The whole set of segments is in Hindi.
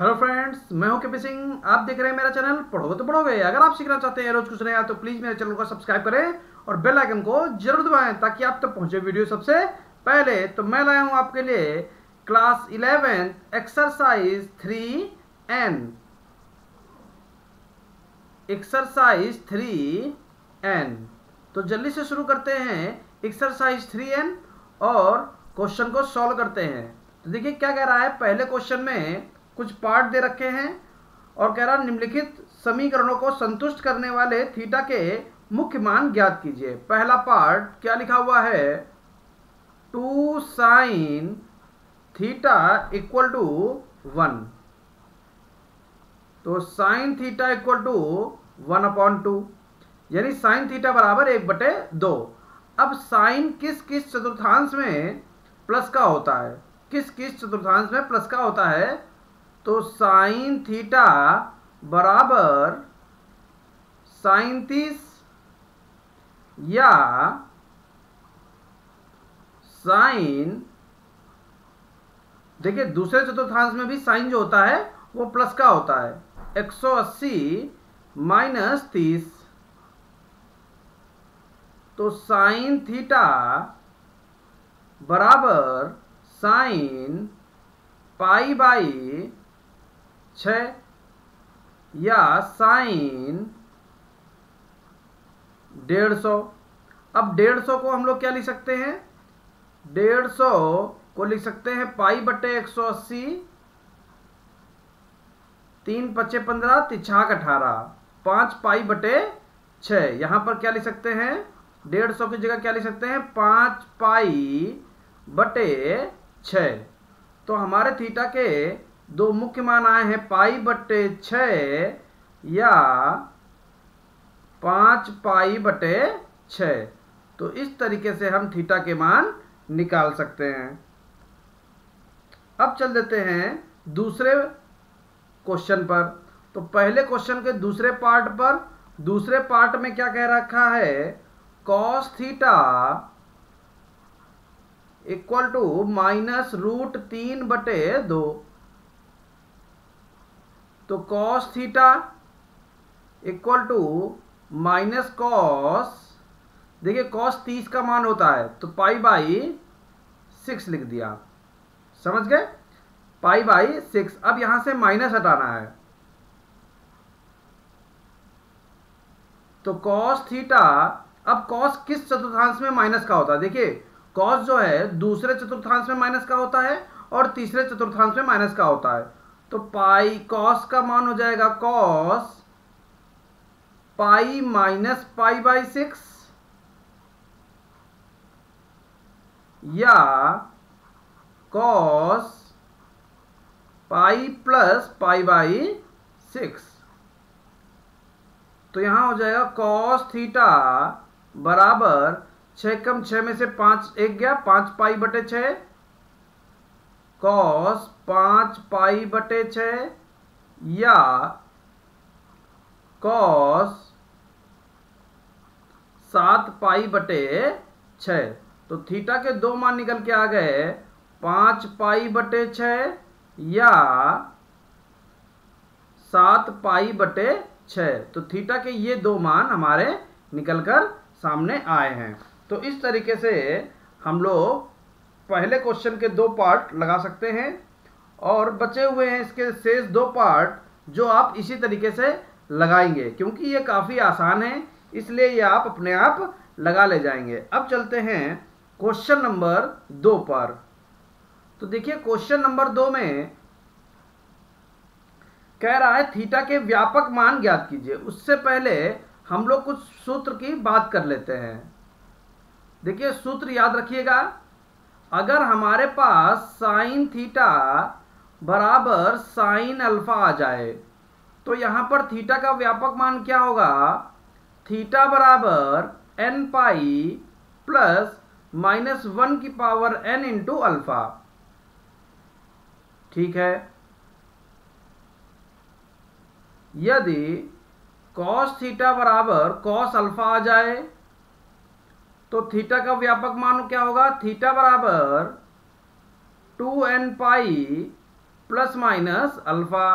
हेलो फ्रेंड्स, मैं हूं केपी सिंह। आप देख रहे हैं मेरा चैनल पढ़ोगे तो पढ़ोगे। अगर आप सीखना चाहते हैं रोज कुछ नया तो प्लीज मेरे चैनल को सब्सक्राइब करें और बेल आइकन को जरूर दबाएं ताकि आप तक पहुंचे वीडियो सबसे पहले। तो मैं लाया हूं आपके लिए class 11 exercise 3N। Exercise 3N। तो जल्दी से शुरू करते हैं एक्सरसाइज 3N और क्वेश्चन को सॉल्व करते हैं। तो देखिए क्या कह रहा है। पहले क्वेश्चन में कुछ पार्ट दे रखे हैं और कह रहा है निम्नलिखित समीकरणों को संतुष्ट करने वाले थीटा के मुख्य मान ज्ञात कीजिए। पहला पार्ट क्या लिखा हुआ है, 2 साइन थीटा इक्वल टू 1। तो साइन थीटा इक्वल टू 1/2 यानी साइन थीटा बराबर 1/2। अब साइन किस किस चतुर्थांश में प्लस का होता है, किस किस चतुर्थांश में प्लस का होता है। तो साइन थीटा बराबर साइन 30 या साइन, देखिए दूसरे चतुर्थांश में भी साइन जो होता है वो प्लस का होता है, 180 माइनस 30। तो साइन थीटा बराबर साइन पाई बाई 6 या साइन 150। अब 150 को हम लोग क्या लिख सकते हैं, 150 को लिख सकते हैं पाई बटे 180, 3 पचे 15, तिछाक 18, 5 पाई बटे 6। यहां पर क्या लिख सकते हैं, 150 की जगह क्या लिख सकते हैं, 5 पाई बटे 6। तो हमारे थीटा के दो मुख्य मान आए हैं, पाई बटे 6 या 5 पाई बटे 6। तो इस तरीके से हम थीटा के मान निकाल सकते हैं। अब चल देते हैं दूसरे क्वेश्चन पर। तो पहले क्वेश्चन के दूसरे पार्ट पर, दूसरे पार्ट में क्या कह रखा है, कॉस थीटा इक्वल टू -√3/2। तो cos theta equal to minus cos, देखिए कॉस 30 का मान होता है तो पाई बाई 6 लिख दिया, समझ गए, पाई बाई 6। अब यहां से माइनस हटाना है तो कॉस थीटा, अब कॉस किस चतुर्थांश में माइनस का होता है, देखिए कॉस जो है दूसरे चतुर्थांश में माइनस का होता है और तीसरे चतुर्थांश में माइनस का होता है। तो पाई कॉस का मान हो जाएगा cos pi minus pi by 6 या cos pi plus pi by 6। तो यहां हो जाएगा कॉस थीटा बराबर 6 कम 6 में से 5 एक गया, 5 पाई बटे 6, कॉस 5 पाई बटे 6 या कॉस 7 पाई बटे 6। तो थीटा के दो मान निकल के आ गए, 5 पाई बटे 6 या 7 पाई बटे 6। तो थीटा के ये दो मान हमारे निकलकर सामने आए हैं। तो इस तरीके से हम लोग पहले क्वेश्चन के दो पार्ट लगा सकते हैं और बचे हुए हैं इसके शेष दो पार्ट जो आप इसी तरीके से लगाएंगे, क्योंकि ये काफ़ी आसान है इसलिए ये आप अपने आप लगा ले जाएंगे। अब चलते हैं क्वेश्चन नंबर 2 पर। तो देखिए क्वेश्चन नंबर 2 में कह रहा है थीटा के व्यापक मान ज्ञात कीजिए। उससे पहले हम लोग कुछ सूत्र की बात कर लेते हैं। देखिए सूत्र याद रखिएगा, अगर हमारे पास साइन थीटा बराबर साइन अल्फा आ जाए तो यहां पर थीटा का व्यापक मान क्या होगा, थीटा बराबर n पाई प्लस -1n इंटू अल्फा। ठीक है, यदि कॉस थीटा बराबर कॉस अल्फा आ जाए तो थीटा का व्यापक मान क्या होगा, थीटा बराबर 2n pi plus minus alpha.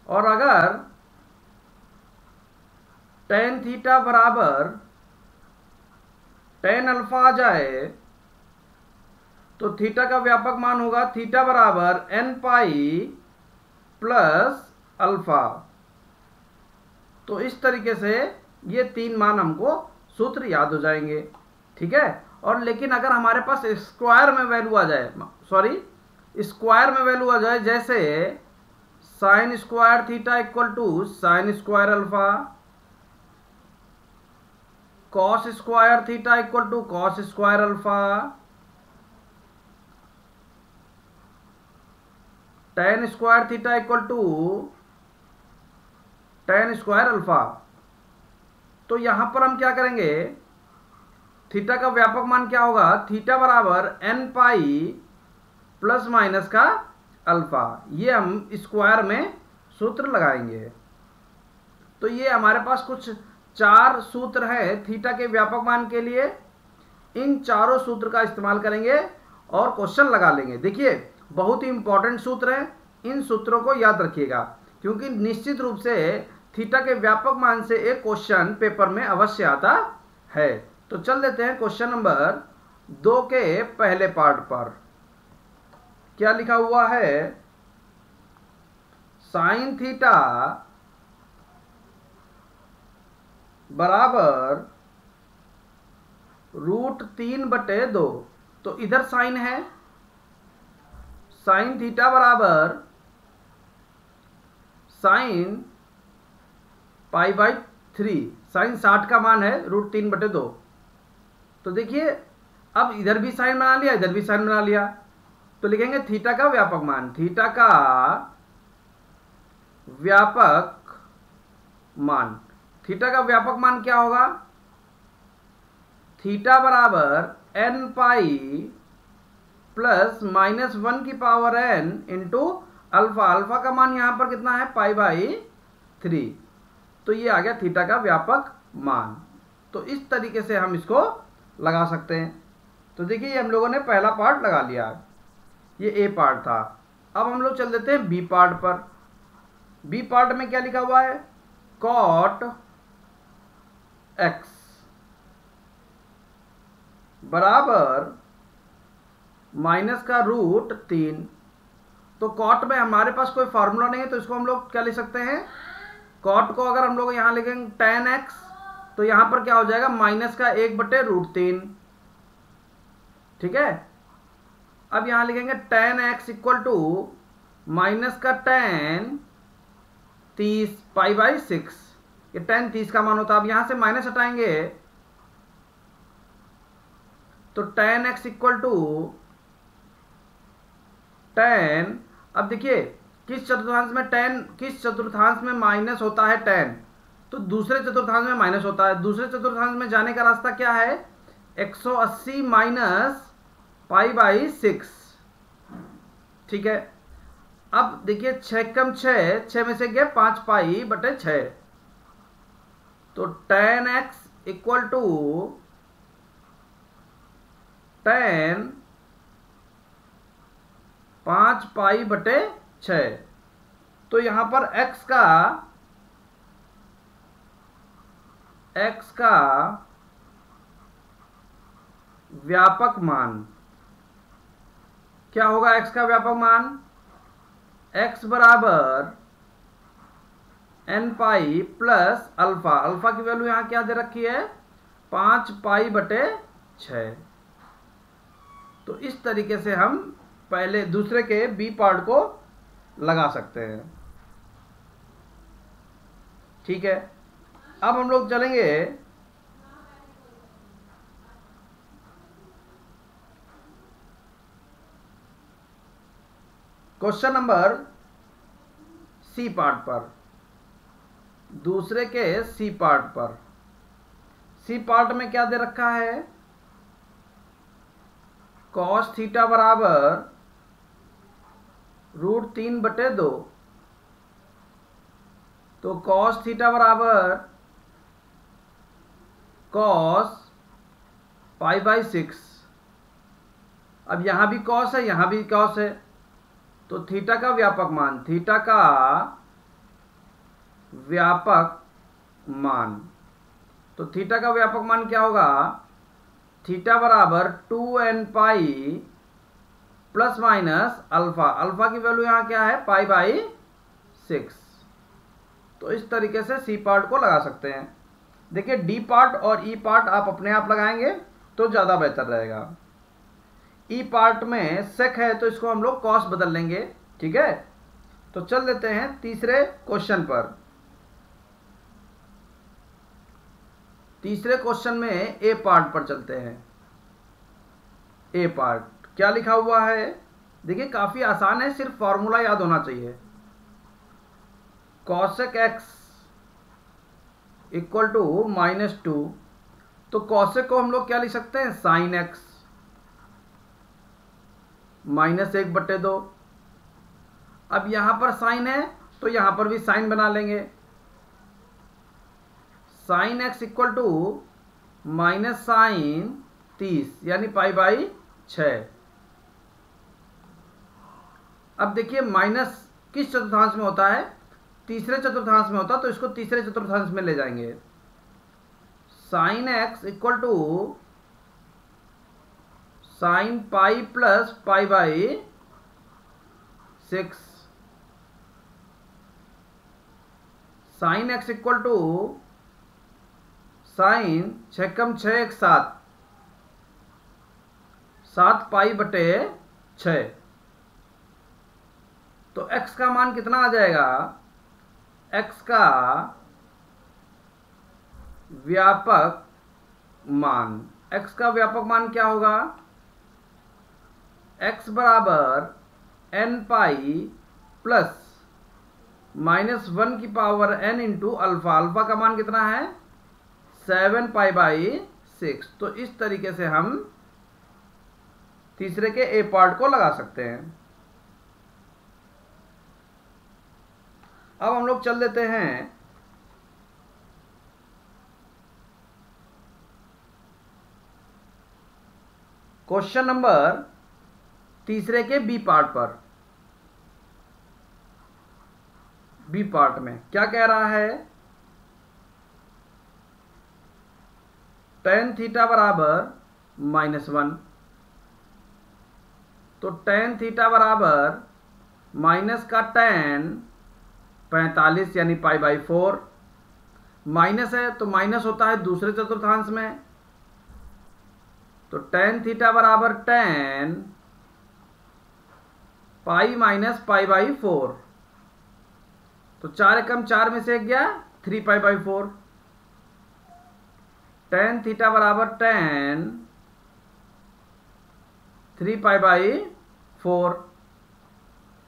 और अगर टेन थीटा बराबर टेन अल्फा आ जाए तो थीटा का व्यापक मान होगा थीटा बराबर एन पाई प्लस अल्फा। तो इस तरीके से ये तीन मान हमको सूत्र याद हो जाएंगे, ठीक है। और लेकिन अगर हमारे पास स्क्वायर में वैल्यू आ जाए, सॉरी स्क्वायर में वैल्यू आ जाए, जैसे sine square theta equal to sine square alpha, cos square theta equal to cos square alpha, tan square theta equal to tan square alpha, तो यहां पर हम क्या करेंगे, थीटा का व्यापक मान क्या होगा, थीटा बराबर एन पाई प्लस माइनस का अल्फा। ये हम स्क्वायर में सूत्र लगाएंगे। तो ये हमारे पास कुछ चार सूत्र हैं थीटा के व्यापक मान के लिए। इन चारों सूत्र का इस्तेमाल करेंगे और क्वेश्चन लगा लेंगे। देखिए बहुत ही इंपॉर्टेंट सूत्र हैं, इन सूत्रों को याद रखिएगा, क्योंकि निश्चित रूप से थीटा के व्यापक मान से एक क्वेश्चन पेपर में अवश्य आता है। तो चल देते हैं क्वेश्चन नंबर 2 के पहले पार्ट पर। क्या लिखा हुआ है, साइन थीटा बराबर √3/2। तो इधर साइन है, साइन थीटा बराबर साइन π/3, साइन 60 का मान है √3/2। तो देखिए अब इधर भी साइन बना लिया, इधर भी साइन बना लिया, तो लिखेंगे थीटा का व्यापक मान। थीटा का व्यापक मान, थीटा का व्यापक मान क्या होगा, थीटा बराबर n pi plus -1n into alpha. Alpha का मान यहां पर कितना है, π/3। तो ये आ गया थीटा का व्यापक मान। तो इस तरीके से हम इसको लगा सकते हैं। तो देखिए ये हम लोगों ने पहला पार्ट लगा लिया, ये ए पार्ट था। अब हम लोग चल देते हैं बी पार्ट पर। बी पार्ट में क्या लिखा हुआ है, कॉट एक्स बराबर माइनस का √3। तो कॉट में हमारे पास कोई फार्मूला नहीं है, तो इसको हम लोग क्या लिख सकते हैं, कॉट को अगर हम लोग यहां लिखेंगे tan x, तो यहां पर क्या हो जाएगा, माइनस का 1/√3, ठीक है। अब यहां लिखेंगे tan x equal to minus का tan 30 π/6। ये tan 30 का मान होता है। अब यहां से माइनस हटाएंगे तो tan x equal to tan, अब देखिए किस चतुर्थांश में tan, किस चतुर्थांश में माइनस होता है tan, तो दूसरे चतुर्थांश में माइनस होता है। दूसरे चतुर्थांश में जाने का रास्ता क्या है, 180 माइनस π/6, ठीक है। अब देखिए 6 कम 6, 6 में से गया 5 π/6। तो tan x equal to tan 5 π/6। तो यहां पर x का व्यापक मान क्या होगा, x का व्यापक मान x बराबर n pi plus alpha. Alpha की वैल्यू यहां क्या दे रखी है, 5 π/6। तो इस तरीके से हम पहले दूसरे के बी पार्ट को लगा सकते हैं, ठीक है। अब हम लोग चलेंगे क्वेश्चन नंबर सी पार्ट पर, दूसरे के सी पार्ट पर। सी पार्ट में क्या दे रखा है, कॉस थीटा बराबर √3/2। तो कॉस थीटा बराबर कॉस π/6 अब यहाँ भी कॉस है, यहाँ भी कॉस है, तो थीटा का व्यापक मान, थीटा का व्यापक मान, तो थीटा का व्यापक मान क्या होगा, थीटा बराबर 2n pi plus minus alpha, alpha की वैल्यू यहाँ क्या है पाई बाई 6। तो इस तरीके से सी पार्ट को लगा सकते हैं। देखिए डी पार्ट और ई पार्ट आप अपने आप लगाएंगे तो ज़्यादा बेहतर रहेगा। ई पार्ट में सेक है तो इसको हम लोग कॉस बदल लेंगे, ठीक है। तो चल देते हैं तीसरे क्वेश्चन पर। तीसरे क्वेश्चन में ए पार्ट पर चलते हैं। ए पार्ट क्या लिखा हुआ है, देखिए काफ़ी आसान है, सिर्फ फॉर्मूला याद होना चाहिए। कॉसेक एक्स इक्वल टू -2, तो कॉसेक को हम लोग क्या लिख सकते हैं, साइन एक्स -1/2। अब यहां पर साइन है तो यहां पर भी साइन बना लेंगे, sine x equal to minus sine 30 यानी π/6। अब देखिए माइनस किस चतुर्थांश में होता है, तीसरे चतुर्थांश में होता है, तो इसको तीसरे चतुर्थांश में ले जाएंगे। Sine x equal to sine pi plus π/6, sine x equal to sine 6 × 6 = 7, 7 π/6। तो x का मान कितना आ जाएगा, x का व्यापक मान, x का व्यापक मान क्या होगा, x बराबर n पाई plus -1n into alpha, alpha का मान कितना है 7 π/6। तो इस तरीके से हम तीसरे के ए पार्ट को लगा सकते हैं। अब हम लोग चल देते हैं क्वेश्चन नंबर तीसरे के बी पार्ट पर। बी पार्ट में क्या कह रहा है, tan थीटा बराबर -1, तो tan थीटा बराबर माइनस का tan 45 यानी π/4, माइनस है तो माइनस होता है दूसरे चतुर्थांश में, तो tan थीटा बराबर tan पाई माइनस π/4, तो 4 एकम 4 में से 1 गया 3 π/4, tan थीटा बराबर tan 3 π/4।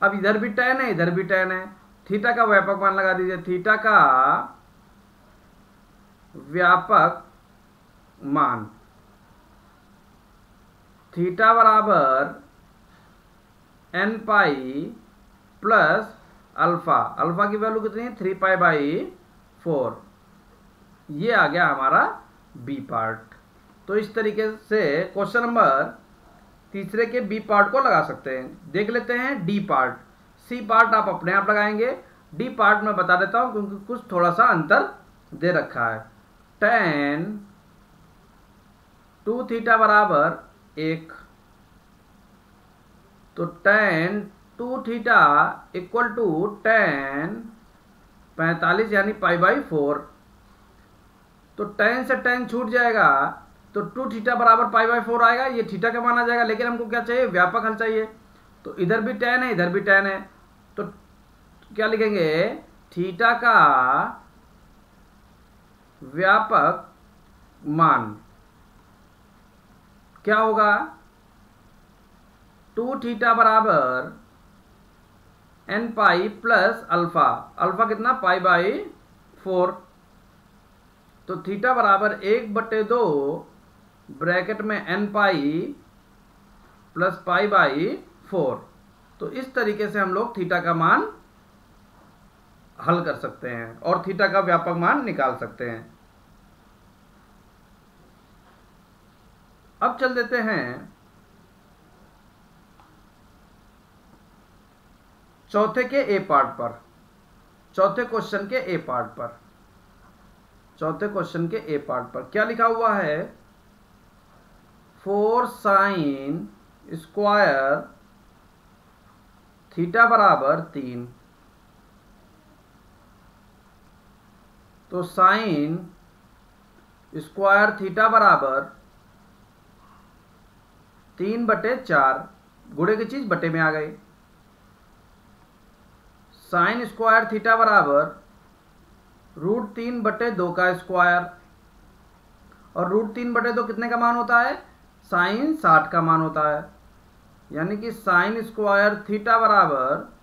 अब इधर भी tan है इधर भी tan है, थीटा का व्यापक मान लगा दीजिए, थीटा का व्यापक मान, थीटा बराबर n pi plus alpha, alpha की वैल्यू कितनी है 3 π/4। ये आ गया हमारा बी पार्ट। तो इस तरीके से क्वेश्चन नंबर तीसरे के बी पार्ट को लगा सकते हैं। देख लेते हैं डी पार्ट। सी पार्ट आप अपने आप लगाएंगे, डी पार्ट में बता देता हूं क्योंकि कुछ थोड़ा सा अंतर दे रखा है। tan 2 थीटा बराबर 1, तो tan 2 theta equal to tan 45 यानी π/4, तो tan से tan छूट जाएगा तो 2 थीटा बराबर π/4 आएगा, ये थीटा का मान आ जाएगा। लेकिन हमको क्या चाहिए, व्यापक हल चाहिए, तो इधर भी tan है इधर भी tan है, तो क्या लिखेंगे, थीटा का व्यापक मान क्या होगा, 2 थीटा बराबर n pi plus alpha, alpha कितना π/4, तो थीटा बराबर 1/2 ब्रैकेट में n पाई प्लस π/4। तो इस तरीके से हम लोग थीटा का मान हल कर सकते हैं और थीटा का व्यापक मान निकाल सकते हैं। अब चल देते हैं चौथे के ए पार्ट पर, चौथे क्वेश्चन के ए पार्ट पर, चौथे क्वेश्चन के ए पार्ट पर क्या लिखा हुआ है, 4 साइन स्क्वायर थीटा बराबर 3। तो साइन स्क्वायर थीटा बराबर 3/4, गुणे की चीज बटे में आ गई। साइन स्क्वायर थीटा बराबर √3/2 का स्क्वायर, और √3/2 कितने का मान होता है, साइन 60 का मान होता है। यानी कि साइन स्क्वायर थीटा बराबर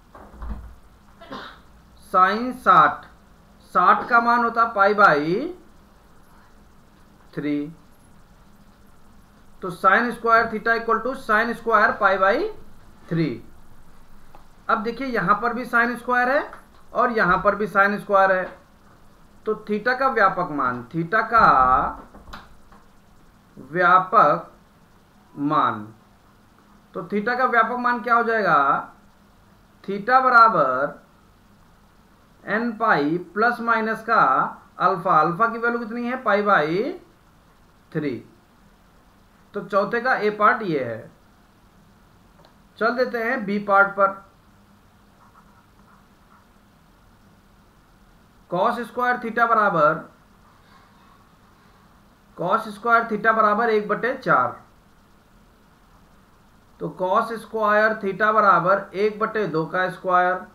साइन 60 का मान होता π/3। तो sine square theta equal to sine square π/3। अब देखिए यहां पर भी साइन स्क्वायर है और यहां पर भी साइन स्क्वायर है, तो थीटा का व्यापक मान, थीटा का व्यापक मान, तो थीटा का व्यापक मान क्या हो जाएगा, थीटा बराबर n पाई प्लस माइनस का अल्फा, अल्फा की वैल्यू कितनी है π/3। तो चौथे का ए पार्ट ये है। चल देते हैं बी पार्ट पर। कॉस स्क्वायर थीटा बराबर, कॉस स्क्वायर थीटा बराबर 1/4। तो कॉस स्क्वायर थीटा बराबर 1/2 का स्क्वायर।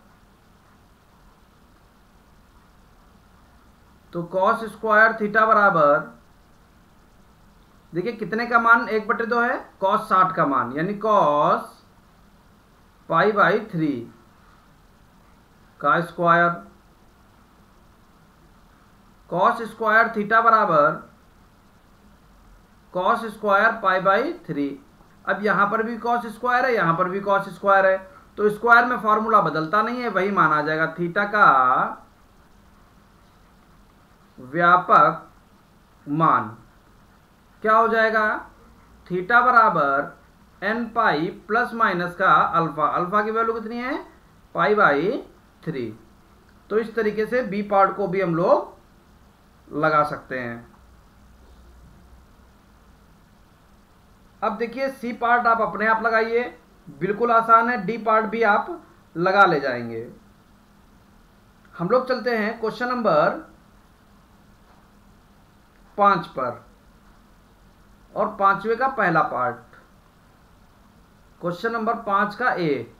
तो कॉस स्क्वायर थीटा बराबर, देखिए कितने का मान 1/2 है, कॉस 60 का मान, यानी कॉस π/3 का स्क्वायर। कॉस स्क्वायर थीटा बराबर कॉस स्क्वायर π/3। अब यहां पर भी कॉस स्क्वायर है, यहां पर भी कॉस स्क्वायर है, तो स्क्वायर में फॉर्मूला बदलता नहीं है, वही मान आ जाएगा। थीटा का व्यापक मान क्या हो जाएगा, थीटा बराबर n पाई प्लस माइनस का अल्फा, अल्फा की वैल्यू कितनी है π/3। तो इस तरीके से बी पार्ट को भी हम लोग लगा सकते हैं। अब देखिए सी पार्ट आप अपने आप लगाइए, बिल्कुल आसान है। डी पार्ट भी आप लगा ले जाएंगे। हम लोग चलते हैं क्वेश्चन नंबर 5 पर, और 5वें का पहला पार्ट, क्वेश्चन नंबर 5 का ए।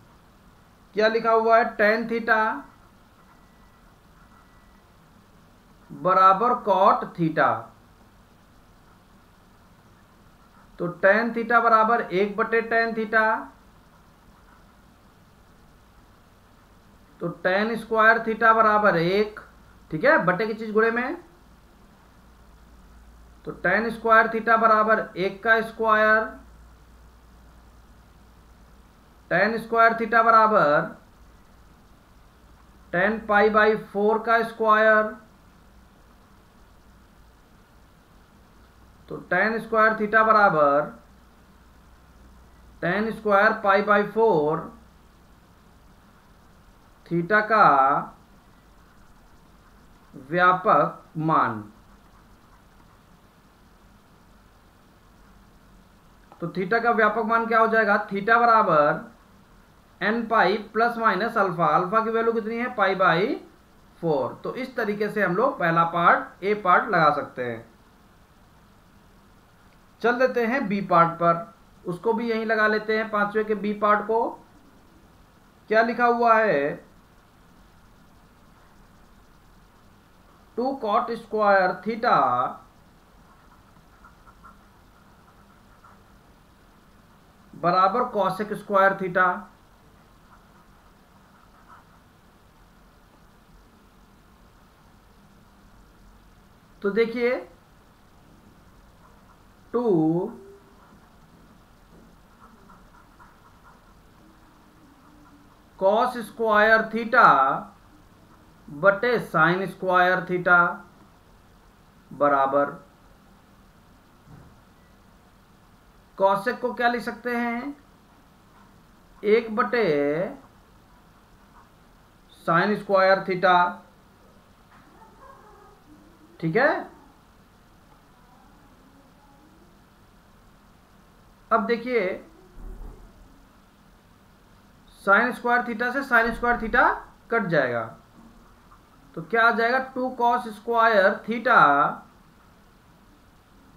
क्या लिखा हुआ है, tan थीटा बराबर cot थीटा। तो tan थीटा बराबर 1/tan थीटा। तो tan स्क्वायर थीटा बराबर 1, ठीक है, बटे की चीज गुणे में। तो tan स्क्वायर थीटा बराबर 1 का स्क्वायर। tan स्क्वायर थीटा बराबर tan π/4 का स्क्वायर। तो tan स्क्वायर थीटा बराबर tan स्क्वायर π/4 थीटा का व्यापक मान। तो थीटा का व्यापक मान क्या हो जाएगा, थीटा बराबर n pi plus minus alpha, alpha की वैल्यू कितनी है π/4। तो इस तरीके से हम लोग पहला पार्ट ए पार्ट लगा सकते हैं। चल देते हैं बी पार्ट पर, उसको भी यहीं लगा लेते हैं, 5वें के बी पार्ट को। क्या लिखा हुआ है, 2 cot स्क्वायर थीटा बराबर कॉसेक स्क्वायर थीटा। तो देखिए 2 कॉस स्क्वायर थीटा बटे साइन स्क्वायर थीटा बराबर, कॉसेक को क्या लिख सकते हैं, 1/√3 साइन स्क्वायर थीटा, ठीक है। अब देखिए साइन स्क्वायर थीटा से साइन स्क्वायर थीटा कट जाएगा, तो क्या आ जाएगा 2 cos square theta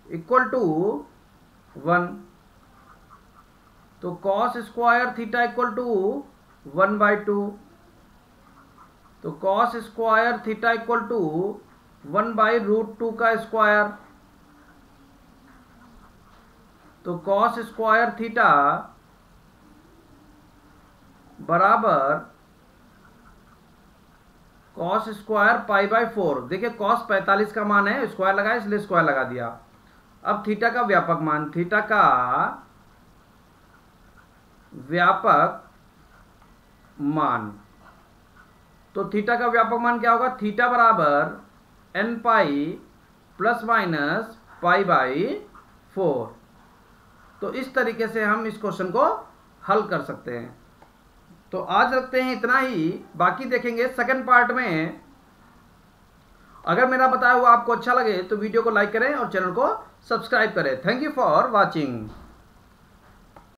equal to 1। तो cos square theta equal to 1/2, तो cos square theta equal to 1/√2 का स्क्वायर, तो कॉस स्क्वायर थीटा बराबर कॉस स्क्वायर π/4। देखिए कॉस 45 का मान है, स्क्वायर लगाया इसलिए स्क्वायर लगा दिया। अब थीटा का व्यापक मान, थीटा का व्यापक मान, तो थीटा का व्यापक मान क्या होगा, थीटा बराबर n π ± π/4। तो इस तरीके से हम इस क्वेश्चन को हल कर सकते हैं। तो आज रखते हैं इतना ही, बाकी देखेंगे सेकंड पार्ट में। अगर मेरा बताया हुआ आपको अच्छा लगे तो वीडियो को लाइक करें और चैनल को सब्सक्राइब करें। Thank you for watching.